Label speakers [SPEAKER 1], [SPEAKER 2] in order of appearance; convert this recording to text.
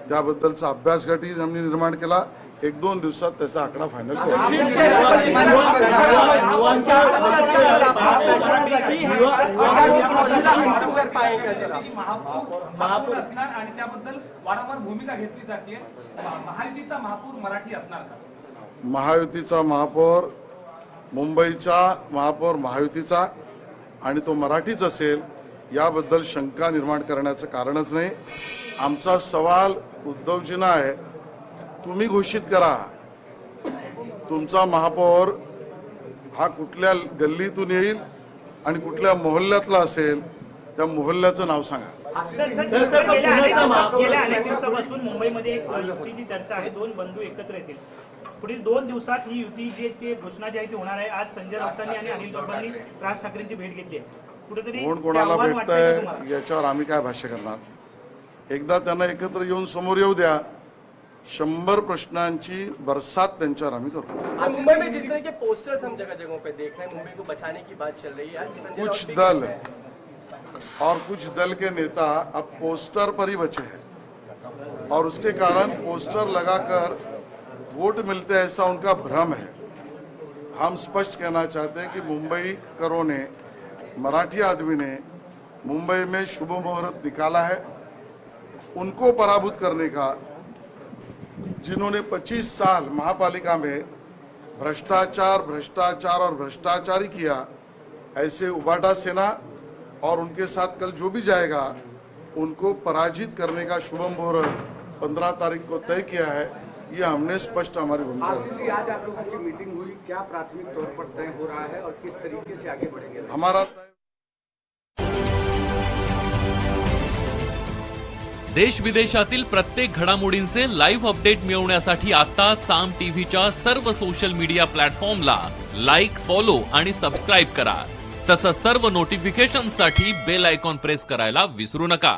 [SPEAKER 1] त्याबद्दलचा अभ्यास गटही आम्ही निर्माण केला। 1-2 दिवसात त्याचा आकडा फायनल करू।
[SPEAKER 2] महापौर असणार आणि त्याबद्दल वारंवार भूमिका घेतली जाते। महायुतीचा महापौर मराठी असणार का?
[SPEAKER 1] महायुतीचा महापौर, मुंबईचा महापौर महायुतीचा आणि तो मराठीच असेल याबद्दल शंका निर्माण करण्याचं कारणच नाही। आमचा सवाल उद्धवजींना आहे, तुम्ही घोषित करा तुमचा महापौर हा कुठल्या गल्लीतून येईल आणि कुठल्या मोहल्ल्यातला असेल, त्या मोहल्ल्याचं नाव सांगा।
[SPEAKER 3] गेल्या अनेक दिवसापासून मुंबईमध्ये एक युतीची चर्चा आहे, 2 बंधू एकत्र येतील। पुढील 2 दिवसात ही युती जी घोषणा जी आहे ती होणार आहे। आज संजय राऊतांनी आणि अनिल परबांनी राज ठाकरेंची भेट घेतली आहे। कुठेतरी
[SPEAKER 1] कोण कोणाला भेटतंय याच्यावर आम्ही काय भाष्य करणार। एकदा त्यांना एकत्र येऊन समोर येऊ द्या, 100 प्रश्नांची बरसात त्यांच्यावर आम्ही करू।
[SPEAKER 4] मुंबई में जिस तरह के पोस्टर्स हम जगह जगहों पे देख रहे हैं, मुंबई को बचाने की बात चल रही है।
[SPEAKER 1] कुछ दल और कुछ दल के नेता अब पोस्टर पर ही बचे हैं और उसके कारण पोस्टर लगाकर वोट मिलते हैं ऐसा उनका भ्रम है। हम स्पष्ट कहना चाहते हैं कि मुंबई करों ने, मराठी आदमी ने मुंबई में शुभ मुहूर्त निकाला है। उनको पराभूत करने का, जिन्होंने 25 साल महापालिका में भ्रष्टाचार भ्रष्टाचार और भ्रष्टाचार ही किया, ऐसे उबाटा सेना और उनके साथ कल जो भी जाएगा उनको पराजित करने का शुभ मुहूर्त 15 तारीख को तय किया है। ये हमने स्पष्ट हमारी भूमिका।
[SPEAKER 5] आशीष जी, आज आप लोगों की मीटिंग हुई, क्या प्राथमिक तौर पर तय हो रहा है और किस तरीके से आगे बढ़ेंगे?
[SPEAKER 1] हमारा
[SPEAKER 6] देश विदेशातील प्रत्येक घडामोडींचे लाईव्ह अपडेट मिळवण्यासाठी आता साम टीव्हीच्या सर्व सोशल मीडिया प्लॅटफॉर्मला लाईक, फॉलो आणि सबस्क्राईब करा। तसंच सर्व नोटिफिकेशनसाठी बेल आयकॉन प्रेस करायला विसरू नका।